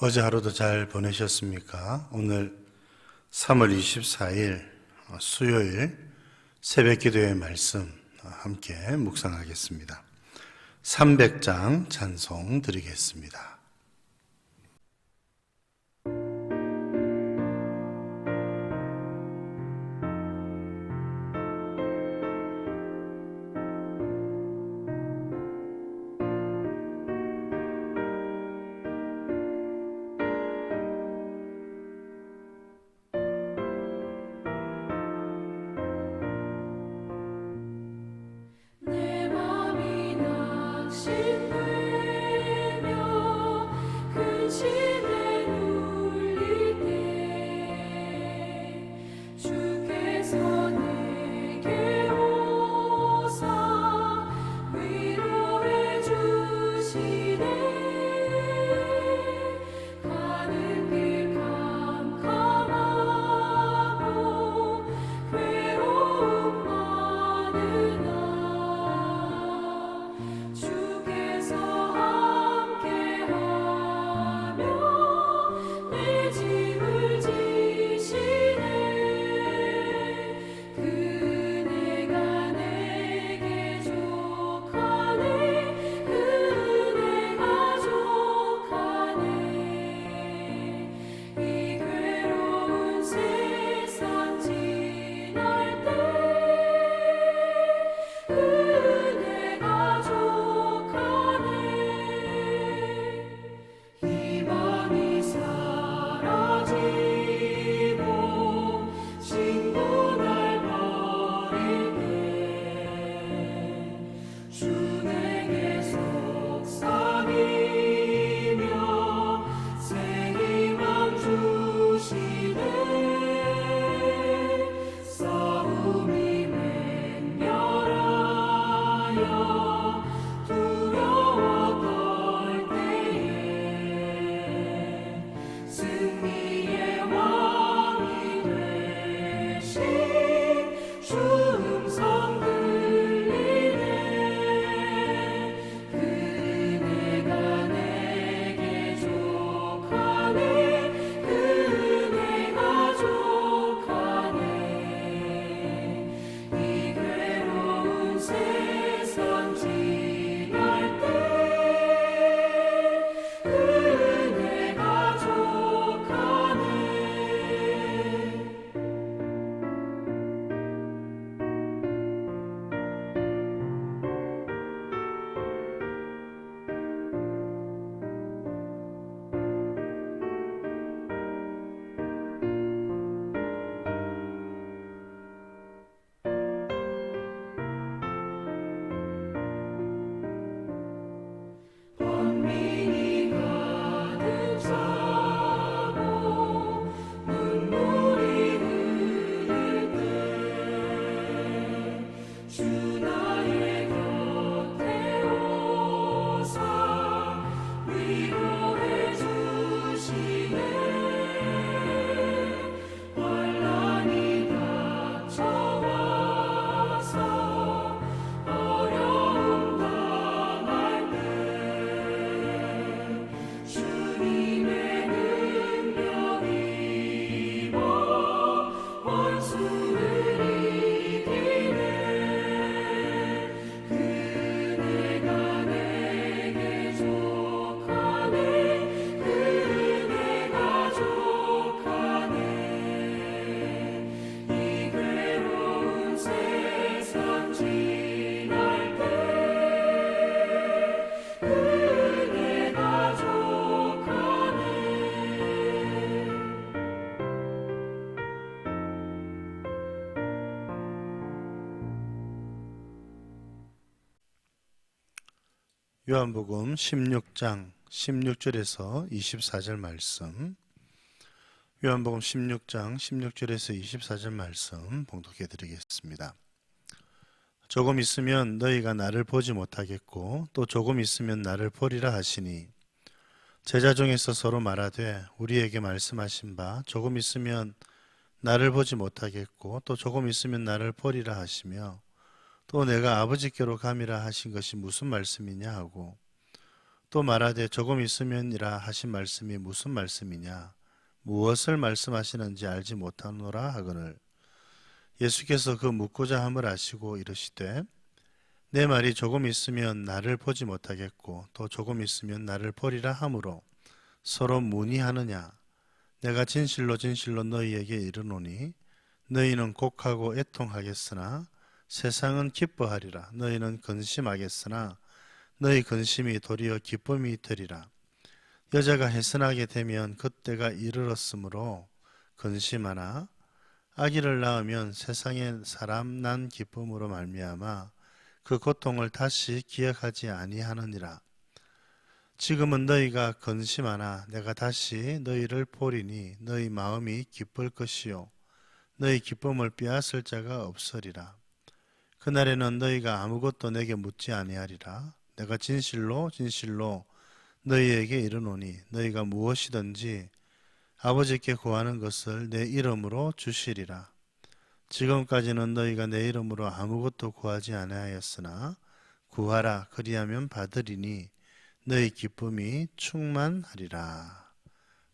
어제 하루도 잘 보내셨습니까? 오늘 3월 24일 수요일 새벽 기도의 말씀 함께 묵상하겠습니다. 300장 찬송 드리겠습니다. 내 맘이 낙심되며 근심에 눌릴 때 주께서 내게 오사 위로해 주시네. 가는 길 캄캄하고 괴로움 많으나 주께서 함께하며 내 짐을 지시네. 그네가 내게 족하네. 그네가 족하네. 이 괴로운 세상 지날 때 그네가 족하네. 희망이 사라지고 친구 날 버릴 때 주 내게 속삭이며 새 희망 주시네. 싸움이 맹렬하여 두려워 떨 때에 승리의 왕이 되신 주 음성 들리네. 그네가 내게 족하네. 그네가 족하네. 이 괴로운 세상 지날 때 그네가 족하네. 번민이 가득 차고 눈물이 흐를 때 주 나의 곁에 오사 위로해 주시네. 환난이 닥쳐와서 어려움 당할 때 주님의 능력 입어 원수를 이기네. 그네가 내게 족하네. 그네가 족하네. 이 괴로운 세상 지날 때 그네가 족하네. 요한복음 16장 16절에서 24절 말씀, 요한복음 16장 16절에서 24절 말씀 봉독해 드리겠습니다. 조금 있으면 너희가 나를 보지 못하겠고 또 조금 있으면 나를 보리라 하시니 제자 중에서 서로 말하되 우리에게 말씀하신 바 조금 있으면 나를 보지 못하겠고 또 조금 있으면 나를 보리라 하시며 또 내가 아버지께로 감이라 하신 것이 무슨 말씀이냐 하고 또 말하되 조금 있으면이라 하신 말씀이 무슨 말씀이냐? 무엇을 말씀하시는지 알지 못하노라 하거늘 예수께서 그 묻고자 함을 아시고 이르시되 내 말이 조금 있으면 나를 보지 못하겠고 또 조금 있으면 나를 보리라 하므로 서로 문의하느냐? 내가 진실로 진실로 너희에게 이르노니 너희는 곡하고 애통하겠으나 세상은 기뻐하리라. 너희는 근심하겠으나 너희 근심이 도리어 기쁨이 되리라. 여자가 해산하게 되면 그때가 이르렀으므로 근심하나 아기를 낳으면 세상에 사람 난 기쁨으로 말미암아 그 고통을 다시 기억하지 아니하느니라. 지금은 너희가 근심하나 내가 다시 너희를 보리니 너희 마음이 기쁠 것이요 너희 기쁨을 빼앗을 자가 없으리라. 그날에는 너희가 아무것도 내게 묻지 아니하리라. 내가 진실로 진실로 너희에게 이르노니 너희가 무엇이든지 아버지께 구하는 것을 내 이름으로 주시리라. 지금까지는 너희가 내 이름으로 아무것도 구하지 아니하였으나 구하라 그리하면 받으리니 너희 기쁨이 충만하리라.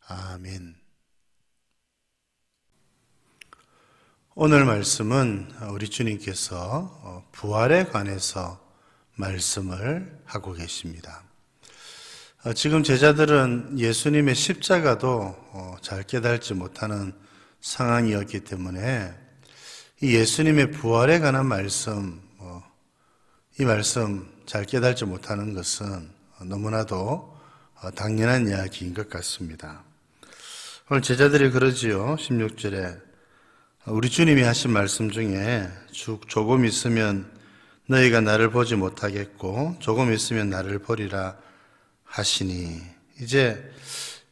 아멘. 오늘 말씀은 우리 주님께서 부활에 관해서 말씀을 하고 계십니다. 지금 제자들은 예수님의 십자가도 잘 깨달지 못하는 상황이었기 때문에 이 예수님의 부활에 관한 말씀, 이 말씀 잘 깨달지 못하는 것은 너무나도 당연한 이야기인 것 같습니다. 오늘 제자들이 그러지요. 16절에 우리 주님이 하신 말씀 중에 조금 있으면 너희가 나를 보지 못하겠고 조금 있으면 나를 보리라 하시니 이제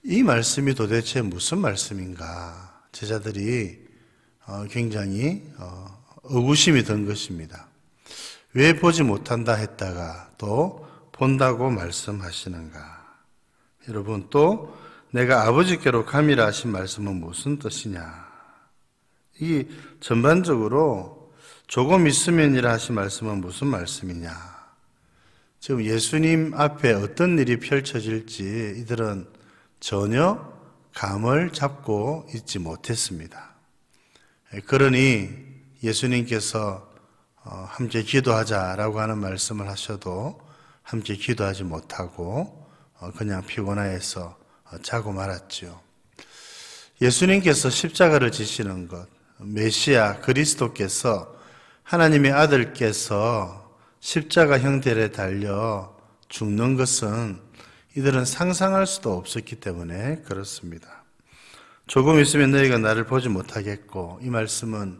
이 말씀이 도대체 무슨 말씀인가 제자들이 굉장히 의구심이 든 것입니다. 왜 보지 못한다 했다가 또 본다고 말씀하시는가? 여러분 또 내가 아버지께로 감이라 하신 말씀은 무슨 뜻이냐? 이 전반적으로 조금 있으면이라 하신 말씀은 무슨 말씀이냐? 지금 예수님 앞에 어떤 일이 펼쳐질지 이들은 전혀 감을 잡고 있지 못했습니다. 그러니 예수님께서 함께 기도하자라고 하는 말씀을 하셔도 함께 기도하지 못하고 그냥 피곤해서 자고 말았죠. 예수님께서 십자가를 지시는 것, 메시아 그리스도께서 하나님의 아들께서 십자가 형태에 달려 죽는 것은 이들은 상상할 수도 없었기 때문에 그렇습니다. 조금 있으면 너희가 나를 보지 못하겠고 이 말씀은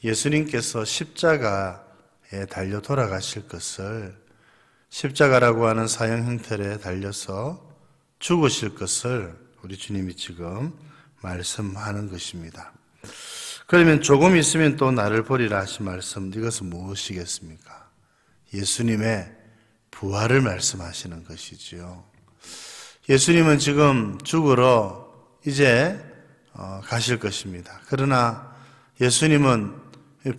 예수님께서 십자가에 달려 돌아가실 것을 십자가라고 하는 사형 형태에 달려서 죽으실 것을 우리 주님이 지금 말씀하는 것입니다. 그러면 조금 있으면 또 나를 보리라 하신 말씀 이것은 무엇이겠습니까? 예수님의 부활을 말씀하시는 것이지요. 예수님은 지금 죽으러 이제 가실 것입니다. 그러나 예수님은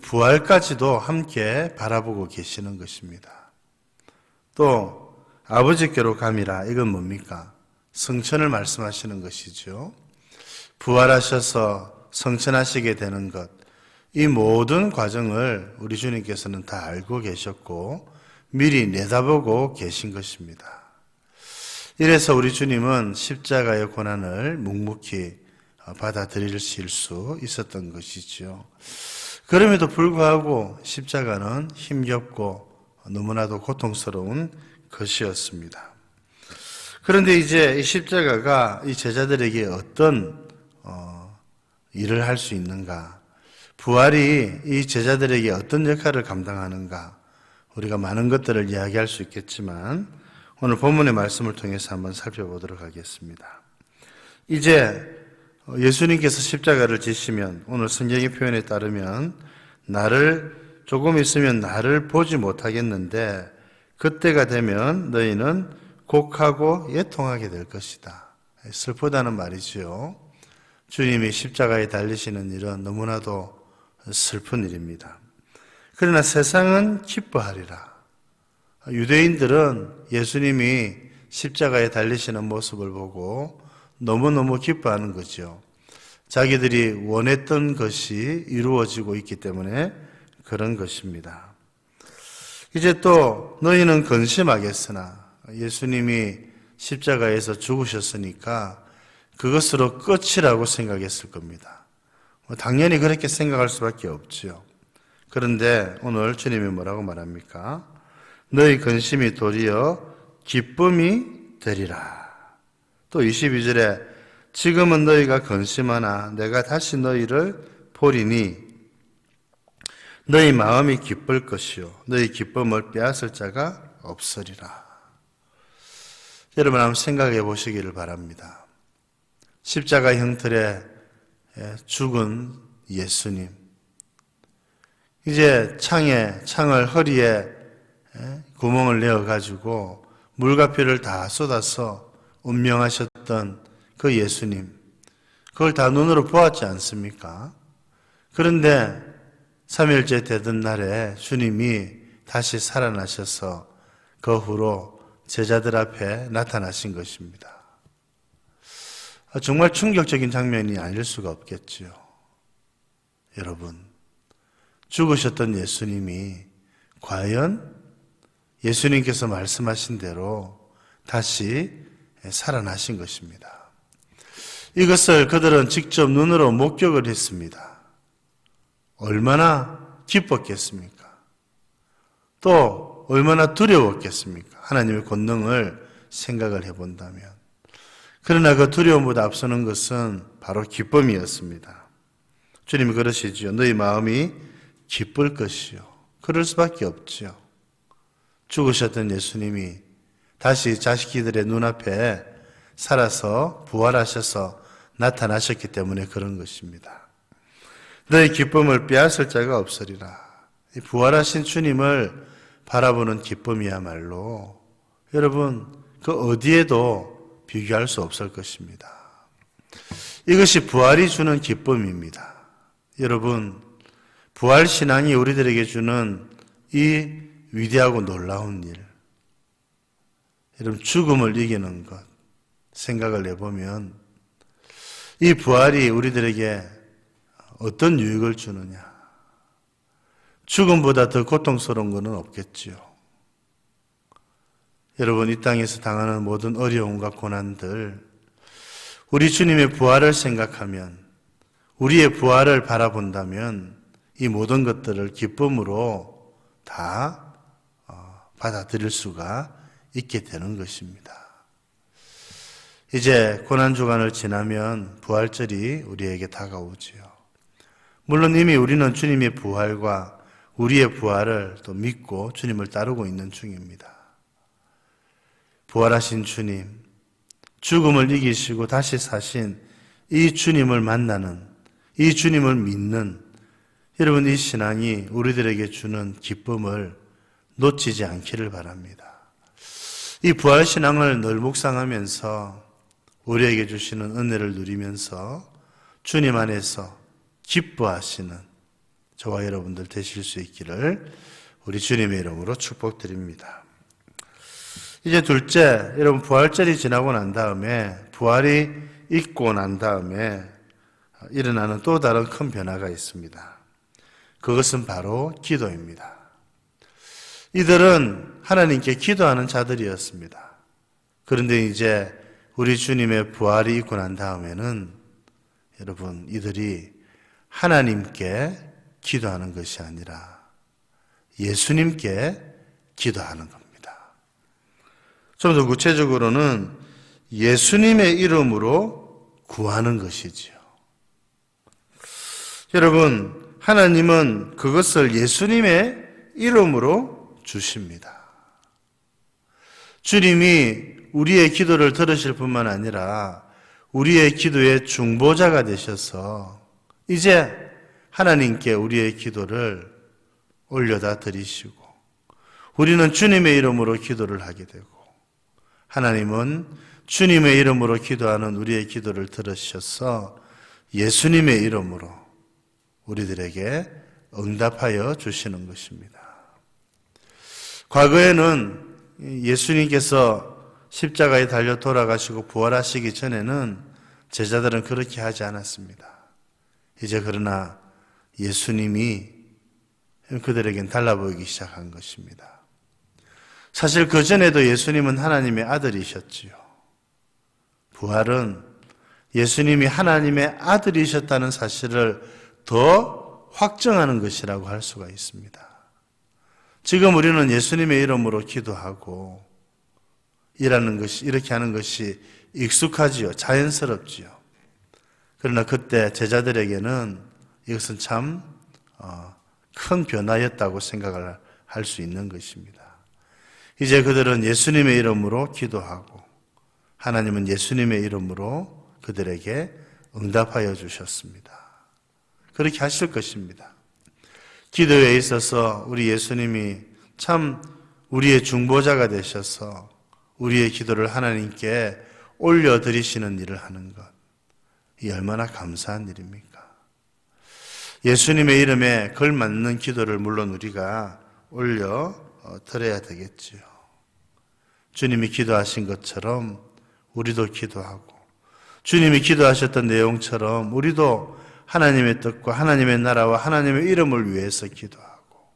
부활까지도 함께 바라보고 계시는 것입니다. 또 아버지께로 감이라 이건 뭡니까? 성천을 말씀하시는 것이죠. 부활하셔서 성천하시게 되는 것, 이 모든 과정을 우리 주님께서는 다 알고 계셨고 미리 내다보고 계신 것입니다. 이래서 우리 주님은 십자가의 고난을 묵묵히 받아들이실 수 있었던 것이지요. 그럼에도 불구하고 십자가는 힘겹고 너무나도 고통스러운 것이었습니다. 그런데 이제 이 십자가가 이 제자들에게 어떤 일을 할 수 있는가? 부활이 이 제자들에게 어떤 역할을 감당하는가? 우리가 많은 것들을 이야기할 수 있겠지만 오늘 본문의 말씀을 통해서 한번 살펴보도록 하겠습니다. 이제 예수님께서 십자가를 지시면 오늘 성경의 표현에 따르면 나를 조금 있으면 나를 보지 못하겠는데 그때가 되면 너희는 곡하고 애통하게 될 것이다. 슬프다는 말이지요. 주님이 십자가에 달리시는 일은 너무나도 슬픈 일입니다. 그러나 세상은 기뻐하리라. 유대인들은 예수님이 십자가에 달리시는 모습을 보고 너무너무 기뻐하는 거죠. 자기들이 원했던 것이 이루어지고 있기 때문에 그런 것입니다. 이제 또 너희는 근심하겠으나 예수님이 십자가에서 죽으셨으니까 그것으로 끝이라고 생각했을 겁니다. 당연히 그렇게 생각할 수밖에 없죠. 그런데 오늘 주님이 뭐라고 말합니까? 너희 근심이 도리어 기쁨이 되리라. 또 22절에 지금은 너희가 근심하나 내가 다시 너희를 보리니 너희 마음이 기쁠 것이요 너희 기쁨을 빼앗을 자가 없으리라. 여러분 한번 생각해 보시기를 바랍니다. 십자가 형틀에 죽은 예수님, 이제 창을 허리에 구멍을 내어가지고 물과 피를 다 쏟아서 운명하셨던 그 예수님, 그걸 다 눈으로 보았지 않습니까? 그런데 3일째 되던 날에 주님이 다시 살아나셔서 그 후로 제자들 앞에 나타나신 것입니다. 정말 충격적인 장면이 아닐 수가 없겠지요. 여러분, 죽으셨던 예수님이 과연 예수님께서 말씀하신 대로 다시 살아나신 것입니다. 이것을 그들은 직접 눈으로 목격을 했습니다. 얼마나 기뻤겠습니까? 또 얼마나 두려웠겠습니까? 하나님의 권능을 생각을 해본다면. 그러나 그 두려움보다 앞서는 것은 바로 기쁨이었습니다. 주님이 그러시지요. 너희 마음이 기쁠 것이요. 그럴 수밖에 없지요. 죽으셨던 예수님이 다시 자식들의 눈앞에 살아서 부활하셔서 나타나셨기 때문에 그런 것입니다. 너희 기쁨을 빼앗을 자가 없으리라. 이 부활하신 주님을 바라보는 기쁨이야말로 여러분 그 어디에도 비교할 수 없을 것입니다. 이것이 부활이 주는 기쁨입니다. 여러분, 부활신앙이 우리들에게 주는 이 위대하고 놀라운 일, 여러분 죽음을 이기는 것 생각을 해보면 이 부활이 우리들에게 어떤 유익을 주느냐? 죽음보다 더 고통스러운 것은 없겠지요. 여러분, 이 땅에서 당하는 모든 어려움과 고난들, 우리 주님의 부활을 생각하면, 우리의 부활을 바라본다면 이 모든 것들을 기쁨으로 다 받아들일 수가 있게 되는 것입니다. 이제 고난주간을 지나면 부활절이 우리에게 다가오지요. 물론 이미 우리는 주님의 부활과 우리의 부활을 또 믿고 주님을 따르고 있는 중입니다. 부활하신 주님, 죽음을 이기시고 다시 사신 이 주님을 만나는, 이 주님을 믿는 여러분 이 신앙이 우리들에게 주는 기쁨을 놓치지 않기를 바랍니다. 이 부활신앙을 늘 묵상하면서 우리에게 주시는 은혜를 누리면서 주님 안에서 기뻐하시는 저와 여러분들 되실 수 있기를 우리 주님의 이름으로 축복드립니다. 이제 둘째, 여러분 부활절이 지나고 난 다음에 부활이 있고 난 다음에 일어나는 또 다른 큰 변화가 있습니다. 그것은 바로 기도입니다. 이들은 하나님께 기도하는 자들이었습니다. 그런데 이제 우리 주님의 부활이 있고 난 다음에는 여러분 이들이 하나님께 기도하는 것이 아니라 예수님께 기도하는 겁니다. 좀 더 구체적으로는 예수님의 이름으로 구하는 것이지요. 여러분, 하나님은 그것을 예수님의 이름으로 주십니다. 주님이 우리의 기도를 들으실 뿐만 아니라 우리의 기도의 중보자가 되셔서 이제 하나님께 우리의 기도를 올려다 드리시고 우리는 주님의 이름으로 기도를 하게 되고 하나님은 주님의 이름으로 기도하는 우리의 기도를 들으셔서 예수님의 이름으로 우리들에게 응답하여 주시는 것입니다. 과거에는 예수님께서 십자가에 달려 돌아가시고 부활하시기 전에는 제자들은 그렇게 하지 않았습니다. 이제 그러나 예수님이 그들에겐 달라 보이기 시작한 것입니다. 사실 그 전에도 예수님은 하나님의 아들이셨지요. 부활은 예수님이 하나님의 아들이셨다는 사실을 더 확정하는 것이라고 할 수가 있습니다. 지금 우리는 예수님의 이름으로 기도하고 이렇게 하는 것이 익숙하지요. 자연스럽지요. 그러나 그때 제자들에게는 이것은 참 큰 변화였다고 생각을 할 수 있는 것입니다. 이제 그들은 예수님의 이름으로 기도하고 하나님은 예수님의 이름으로 그들에게 응답하여 주셨습니다. 그렇게 하실 것입니다. 기도에 있어서 우리 예수님이 참 우리의 중보자가 되셔서 우리의 기도를 하나님께 올려드리시는 일을 하는 것, 이 얼마나 감사한 일입니까? 예수님의 이름에 걸맞는 기도를 물론 우리가 올려드려야 되겠지요. 주님이 기도하신 것처럼 우리도 기도하고 주님이 기도하셨던 내용처럼 우리도 하나님의 뜻과 하나님의 나라와 하나님의 이름을 위해서 기도하고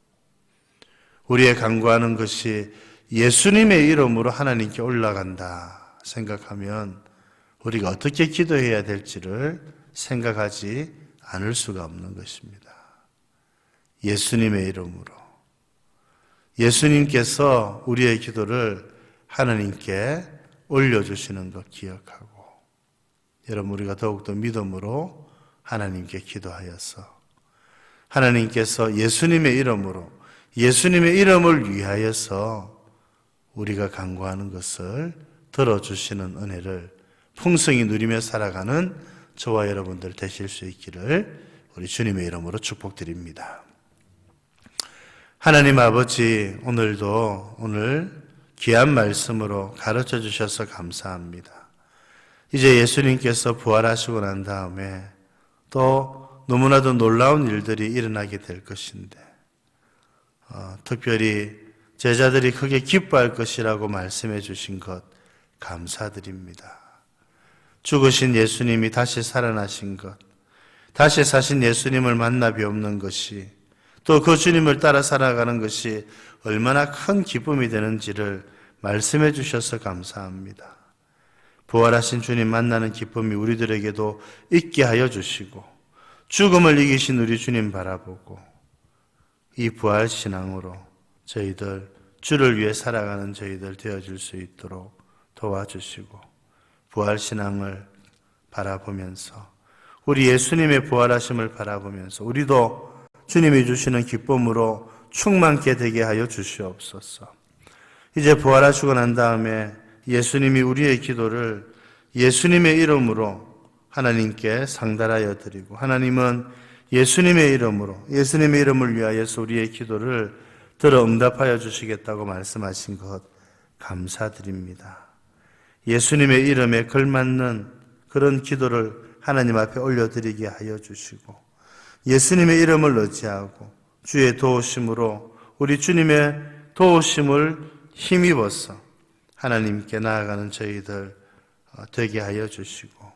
우리의 간구하는 것이 예수님의 이름으로 하나님께 올라간다 생각하면 우리가 어떻게 기도해야 될지를 생각하지 않을 수가 없는 것입니다. 예수님의 이름으로 예수님께서 우리의 기도를 하나님께 올려주시는 것 기억하고 여러분 우리가 더욱더 믿음으로 하나님께 기도하여서 하나님께서 예수님의 이름으로 예수님의 이름을 위하여서 우리가 간구하는 것을 들어주시는 은혜를 풍성히 누리며 살아가는 저와 여러분들 되실 수 있기를 우리 주님의 이름으로 축복드립니다. 하나님 아버지, 오늘 귀한 말씀으로 가르쳐 주셔서 감사합니다. 이제 예수님께서 부활하시고 난 다음에 또 너무나도 놀라운 일들이 일어나게 될 것인데 특별히 제자들이 크게 기뻐할 것이라고 말씀해 주신 것 감사드립니다. 죽으신 예수님이 다시 살아나신 것, 다시 사신 예수님을 만나 뵈옵는 것이 또 그 주님을 따라 살아가는 것이 얼마나 큰 기쁨이 되는지를 말씀해 주셔서 감사합니다. 부활하신 주님 만나는 기쁨이 우리들에게도 있게 하여 주시고 죽음을 이기신 우리 주님 바라보고 이 부활 신앙으로 저희들 주를 위해 살아가는 저희들 되어질 수 있도록 도와주시고 부활 신앙을 바라보면서 우리 예수님의 부활하심을 바라보면서 우리도 주님이 주시는 기쁨으로 충만케 되게 하여 주시옵소서. 이제 부활하시고 난 다음에 예수님이 우리의 기도를 예수님의 이름으로 하나님께 상달하여 드리고 하나님은 예수님의 이름으로 예수님의 이름을 위하여서 우리의 기도를 들어 응답하여 주시겠다고 말씀하신 것 감사드립니다. 예수님의 이름에 걸맞는 그런 기도를 하나님 앞에 올려드리게 하여 주시고 예수님의 이름을 의지하고 주의 도우심으로 우리 주님의 도우심을 힘입어서 하나님께 나아가는 저희들 되게 하여 주시고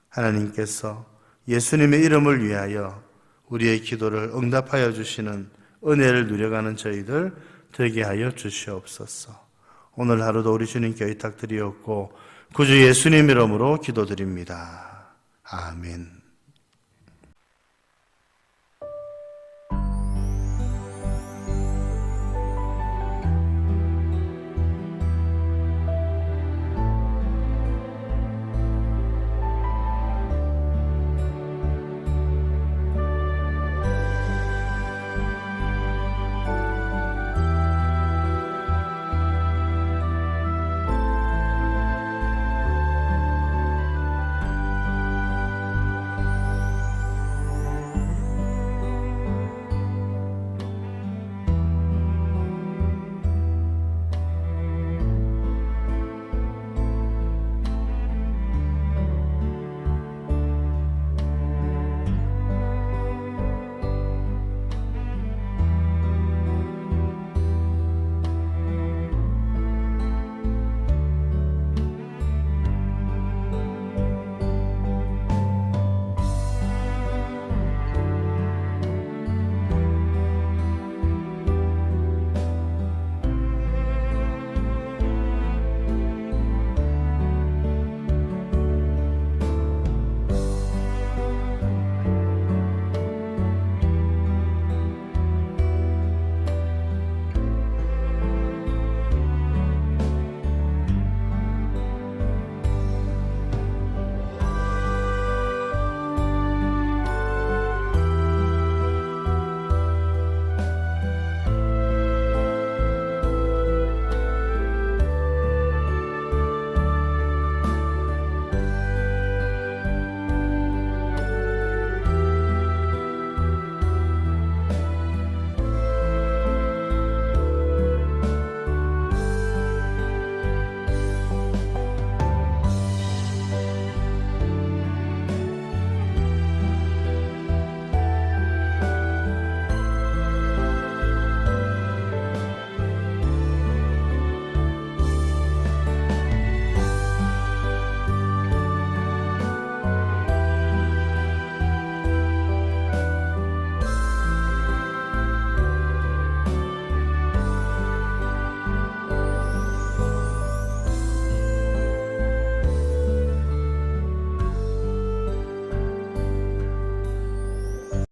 하나님께서 예수님의 이름을 위하여 우리의 기도를 응답하여 주시는 은혜를 누려가는 저희들 되게 하여 주시옵소서. 오늘 하루도 우리 주님께 의탁드리었고 구주 예수님 이름으로 기도드립니다. 아멘.